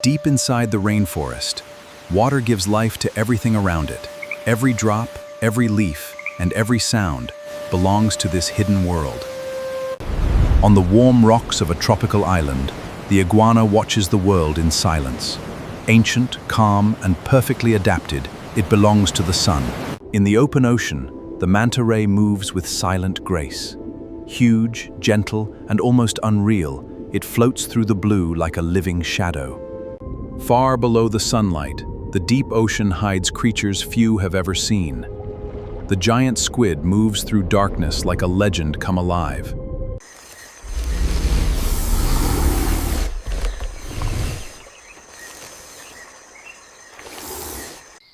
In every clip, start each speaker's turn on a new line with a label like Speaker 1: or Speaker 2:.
Speaker 1: Deep inside the rainforest, water gives life to everything around it. Every drop, every leaf, and every sound belongs to this hidden world. On the warm rocks of a tropical island, the iguana watches the world in silence. Ancient, calm, and perfectly adapted, it belongs to the sun. In the open ocean, the manta ray moves with silent grace. Huge, gentle, and almost unreal, it floats through the blue like a living shadow. Far below the sunlight, the deep ocean hides creatures few have ever seen. The giant squid moves through darkness like a legend come alive.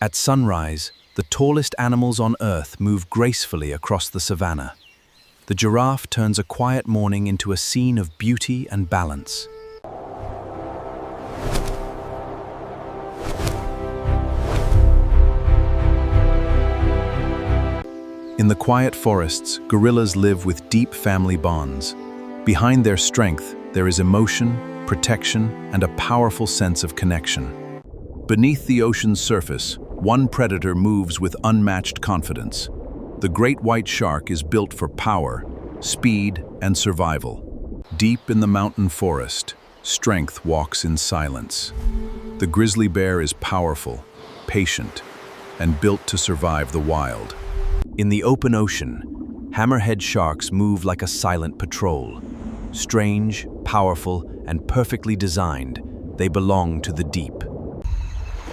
Speaker 1: At sunrise, the tallest animals on Earth move gracefully across the savanna. The giraffe turns a quiet morning into a scene of beauty and balance. In the quiet forests, gorillas live with deep family bonds. Behind their strength, there is emotion, protection, and a powerful sense of connection. Beneath the ocean's surface, one predator moves with unmatched confidence. The great white shark is built for power, speed, and survival. Deep in the mountain forest, strength walks in silence. The grizzly bear is powerful, patient, and built to survive the wild. In the open ocean, hammerhead sharks move like a silent patrol. Strange, powerful, and perfectly designed, they belong to the deep.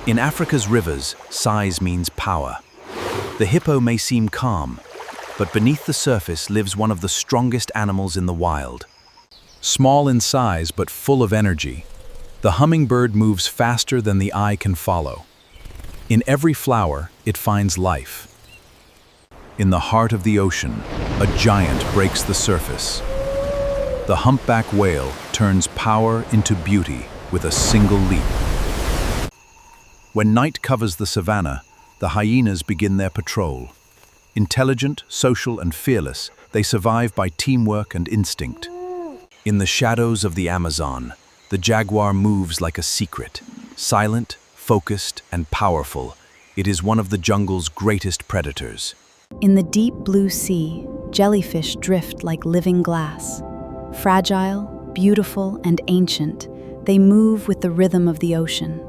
Speaker 1: In Africa's rivers, size means power. The hippo may seem calm, but beneath the surface lives one of the strongest animals in the wild. Small in size but full of energy, the hummingbird moves faster than the eye can follow. In every flower, it finds life. In the heart of the ocean, a giant breaks the surface. The humpback whale turns power into beauty with a single leap. When night covers the savanna, the hyenas begin their patrol. Intelligent, social, and fearless, they survive by teamwork and instinct. In the shadows of the Amazon, the jaguar moves like a secret. Silent, focused, and powerful, it is one of the jungle's greatest predators.
Speaker 2: In the deep blue sea, jellyfish drift like living glass. Fragile, beautiful, and ancient, they move with the rhythm of the ocean.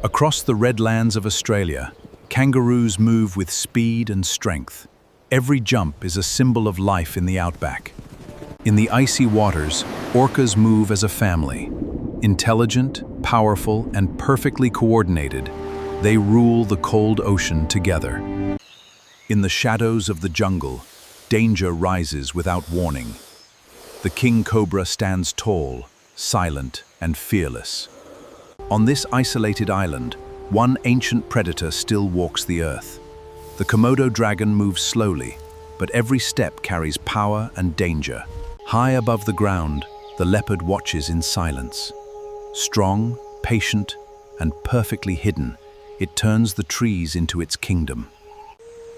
Speaker 1: Across the redlands of Australia, kangaroos move with speed and strength. Every jump is a symbol of life in the outback. In the icy waters, orcas move as a family. Intelligent, powerful, and perfectly coordinated, they rule the cold ocean together. In the shadows of the jungle, danger rises without warning. The king cobra stands tall, silent, and fearless. On this isolated island, one ancient predator still walks the earth. The Komodo dragon moves slowly, but every step carries power and danger. High above the ground, the leopard watches in silence. Strong, patient, and perfectly hidden, it turns the trees into its kingdom.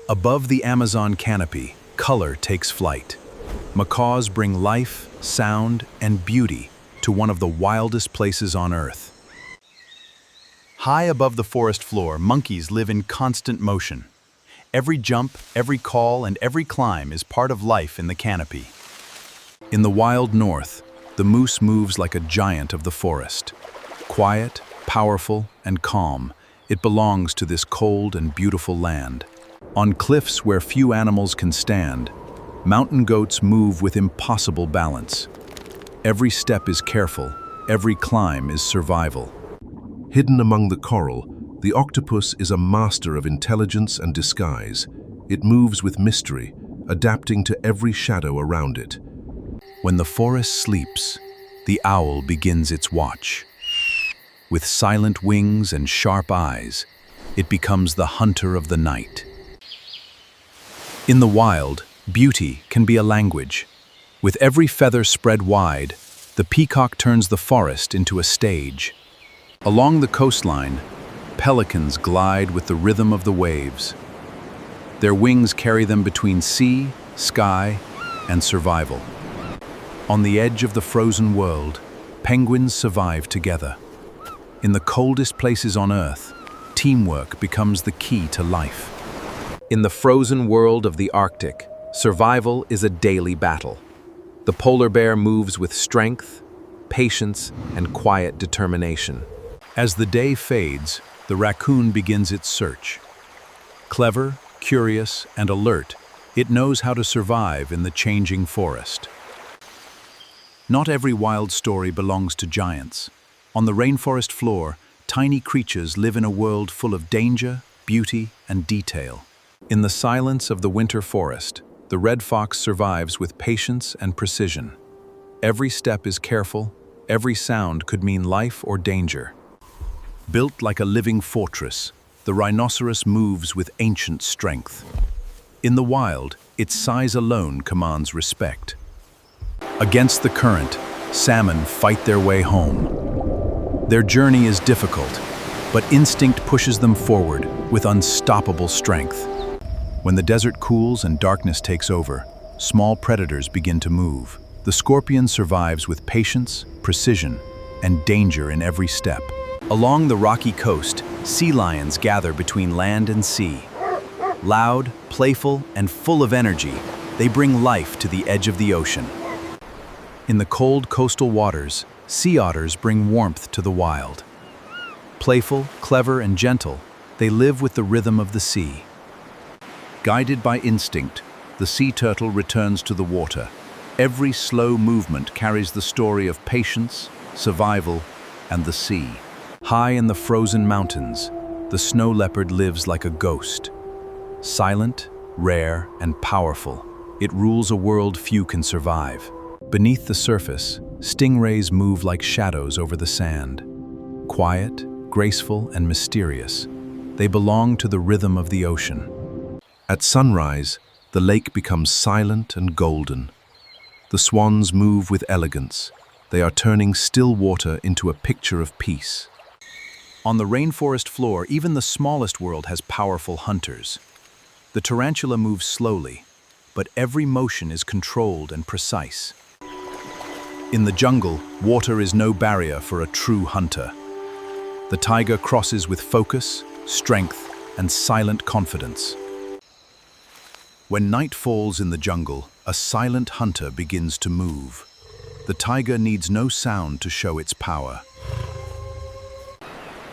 Speaker 1: Above the Amazon canopy, color takes flight. Macaws bring life, sound, and beauty to one of the wildest places on Earth. High above the forest floor, monkeys live in constant motion. Every jump, every call, and every climb is part of life in the canopy. In the wild north, the moose moves like a giant of the forest. Quiet, powerful, and calm, it belongs to this cold and beautiful land. On cliffs where few animals can stand, mountain goats move with impossible balance. Every step is careful, every climb is survival.
Speaker 3: Hidden among the coral, the octopus is a master of intelligence and disguise. It moves with mystery, adapting to every shadow around it.
Speaker 1: When the forest sleeps, the owl begins its watch. With silent wings and sharp eyes, it becomes the hunter of the night. In the wild, beauty can be a language. With every feather spread wide, the peacock turns the forest into a stage. Along the coastline, pelicans glide with the rhythm of the waves. Their wings carry them between sea, sky, and survival. On the edge of the frozen world, penguins survive together. In the coldest places on Earth, teamwork becomes the key to life. In the frozen world of the Arctic, survival is a daily battle. The polar bear moves with strength, patience, and quiet determination. As the day fades, the raccoon begins its search. Clever, curious, and alert, it knows how to survive in the changing forest. Not every wild story belongs to giants. On the rainforest floor, tiny creatures live in a world full of danger, beauty, and detail. In the silence of the winter forest, the red fox survives with patience and precision. Every step is careful, every sound could mean life or danger. Built like a living fortress, the rhinoceros moves with ancient strength. In the wild, its size alone commands respect. Against the current, salmon fight their way home. Their journey is difficult, but instinct pushes them forward with unstoppable strength. When the desert cools and darkness takes over, small predators begin to move. The scorpion survives with patience, precision, and danger in every step. Along the rocky coast, sea lions gather between land and sea. Loud, playful, and full of energy, they bring life to the edge of the ocean. In the cold coastal waters, sea otters bring warmth to the wild. Playful, clever, and gentle, they live with the rhythm of the sea. Guided by instinct, the sea turtle returns to the water. Every slow movement carries the story of patience, survival, and the sea. High in the frozen mountains, the snow leopard lives like a ghost. Silent, rare, and powerful, it rules a world few can survive. Beneath the surface, stingrays move like shadows over the sand. Quiet, graceful, and mysterious, they belong to the rhythm of the ocean. At sunrise, the lake becomes silent and golden. The swans move with elegance. They are turning still water into a picture of peace. On the rainforest floor, even the smallest world has powerful hunters. The tarantula moves slowly, but every motion is controlled and precise. In the jungle, water is no barrier for a true hunter. The tiger crosses with focus, strength, and silent confidence. When night falls in the jungle, a silent hunter begins to move. The tiger needs no sound to show its power.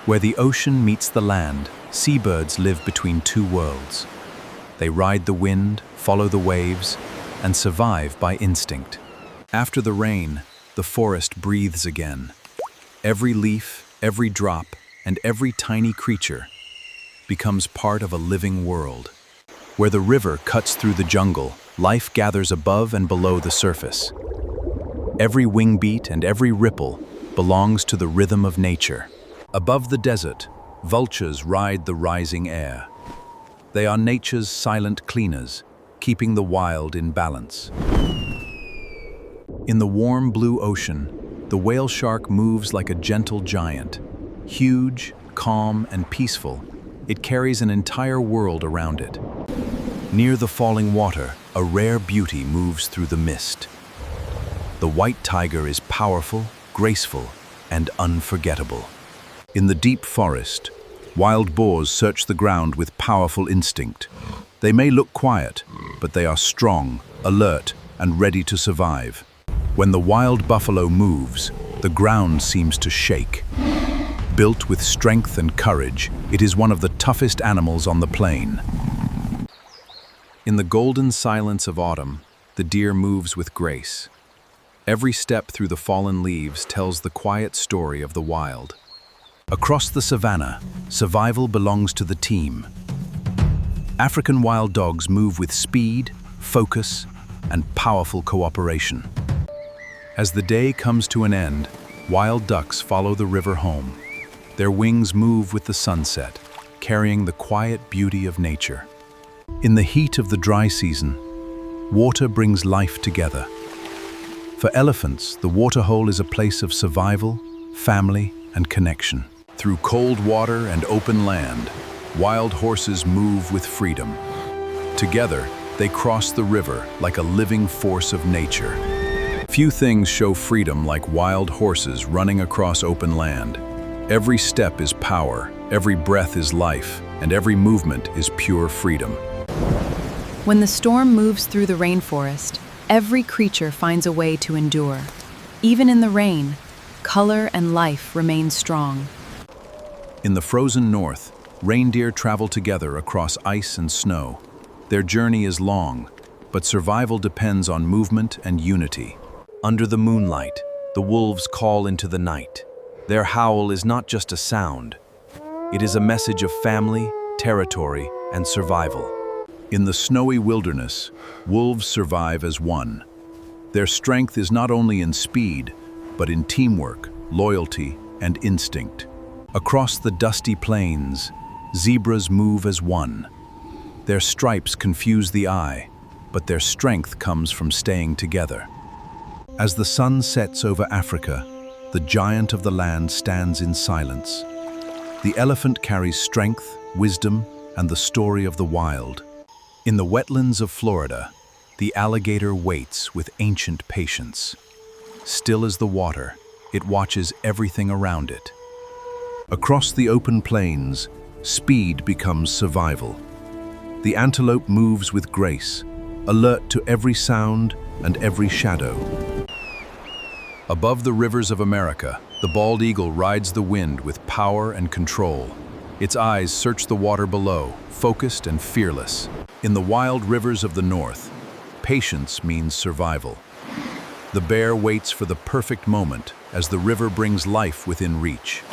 Speaker 1: Where the ocean meets the land, seabirds live between two worlds. They ride the wind, follow the waves, and survive by instinct. After the rain, the forest breathes again. Every leaf, every drop, and every tiny creature becomes part of a living world. Where the river cuts through the jungle, life gathers above and below the surface. Every wing beat and every ripple belongs to the rhythm of nature. Above the desert, vultures ride the rising air. They are nature's silent cleaners, keeping the wild in balance. In the warm blue ocean, the whale shark moves like a gentle giant. Huge, calm, and peaceful, it carries an entire world around it. Near the falling water, a rare beauty moves through the mist. The white tiger is powerful, graceful, and unforgettable. In the deep forest, wild boars search the ground with powerful instinct. They may look quiet, but they are strong, alert, and ready to survive. When the wild buffalo moves, the ground seems to shake. Built with strength and courage, it is one of the toughest animals on the plain. In the golden silence of autumn, the deer moves with grace. Every step through the fallen leaves tells the quiet story of the wild. Across the savannah, survival belongs to the team. African wild dogs move with speed, focus, and powerful cooperation. As the day comes to an end, wild ducks follow the river home. Their wings move with the sunset, carrying the quiet beauty of nature. In the heat of the dry season, water brings life together. For elephants, the waterhole is a place of survival, family, and connection. Through cold water and open land, wild horses move with freedom. Together, they cross the river like a living force of nature. Few things show freedom like wild horses running across open land. Every step is power, every breath is life, and every movement is pure freedom.
Speaker 2: When the storm moves through the rainforest, every creature finds a way to endure. Even in the rain, color and life remain strong.
Speaker 1: In the frozen north, reindeer travel together across ice and snow. Their journey is long, but survival depends on movement and unity. Under the moonlight, the wolves call into the night. Their howl is not just a sound. It is a message of family, territory, and survival. In the snowy wilderness, wolves survive as one. Their strength is not only in speed, but in teamwork, loyalty, and instinct. Across the dusty plains, zebras move as one. Their stripes confuse the eye, but their strength comes from staying together. As the sun sets over Africa, the giant of the land stands in silence. The elephant carries strength, wisdom, and the story of the wild. In the wetlands of Florida, the alligator waits with ancient patience. Still as the water, it watches everything around it. Across the open plains, speed becomes survival. The antelope moves with grace, alert to every sound and every shadow. Above the rivers of America, the bald eagle rides the wind with power and control. Its eyes search the water below, focused and fearless. In the wild rivers of the north, patience means survival. The bear waits for the perfect moment as the river brings life within reach.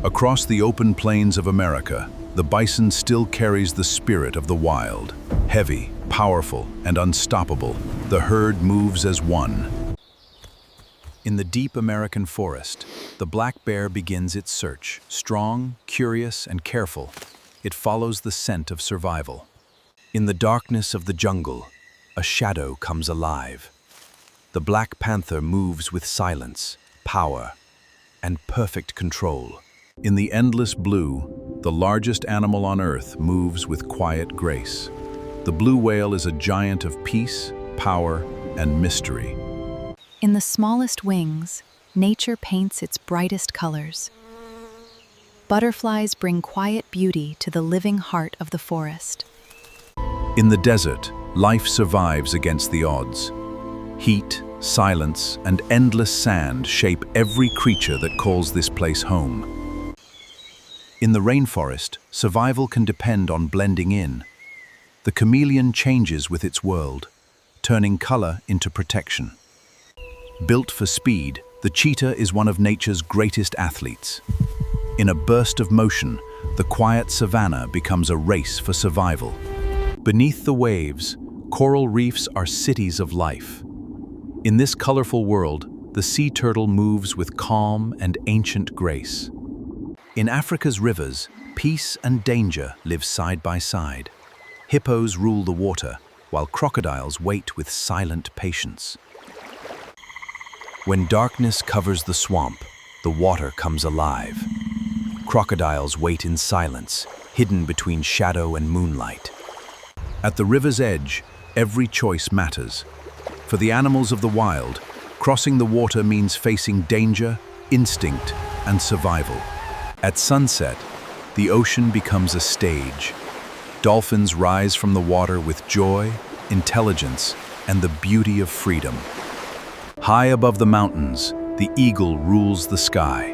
Speaker 1: Across the open plains of America, the bison still carries the spirit of the wild. Heavy, powerful, and unstoppable, the herd moves as one. In the deep American forest, the black bear begins its search. Strong, curious, and careful, it follows the scent of survival. In the darkness of the jungle, a shadow comes alive. The black panther moves with silence, power, and perfect control. In the endless blue, the largest animal on Earth moves with quiet grace. The blue whale is a giant of peace, power, and mystery.
Speaker 2: In the smallest wings, nature paints its brightest colors. Butterflies bring quiet beauty to the living heart of the forest.
Speaker 1: In the desert, life survives against the odds. Heat, silence, and endless sand shape every creature that calls this place home. In the rainforest, survival can depend on blending in. The chameleon changes with its world, turning color into protection. Built for speed, the cheetah is one of nature's greatest athletes. In a burst of motion, the quiet savanna becomes a race for survival. Beneath the waves, coral reefs are cities of life. In this colorful world, the sea turtle moves with calm and ancient grace. In Africa's rivers, peace and danger live side by side. Hippos rule the water, while crocodiles wait with silent patience. When darkness covers the swamp, the water comes alive. Crocodiles wait in silence, hidden between shadow and moonlight. At the river's edge, every choice matters. For the animals of the wild, crossing the water means facing danger, instinct, and survival. At sunset, the ocean becomes a stage. Dolphins rise from the water with joy, intelligence, and the beauty of freedom. High above the mountains, the eagle rules the sky.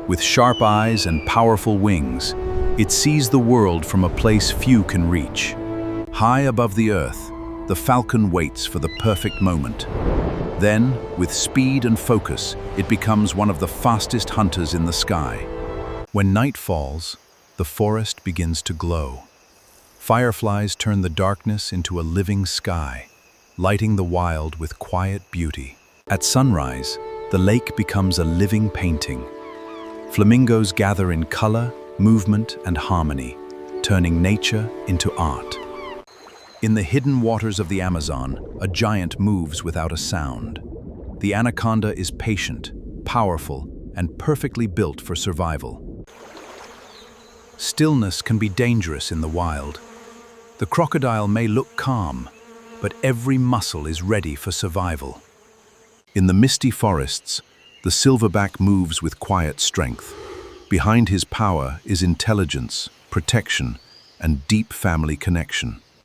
Speaker 1: With sharp eyes and powerful wings, it sees the world from a place few can reach. High above the earth, the falcon waits for the perfect moment. Then, with speed and focus, it becomes one of the fastest hunters in the sky. When night falls, the forest begins to glow. Fireflies turn the darkness into a living sky, lighting the wild with quiet beauty. At sunrise, the lake becomes a living painting. Flamingos gather in color, movement, and harmony, turning nature into art. In the hidden waters of the Amazon, a giant moves without a sound. The anaconda is patient, powerful, and perfectly built for survival. Stillness can be dangerous in the wild. The crocodile may look calm, but every muscle is ready for survival.
Speaker 3: In the misty forests, the silverback moves with quiet strength. Behind his power is intelligence, protection, and deep family connection.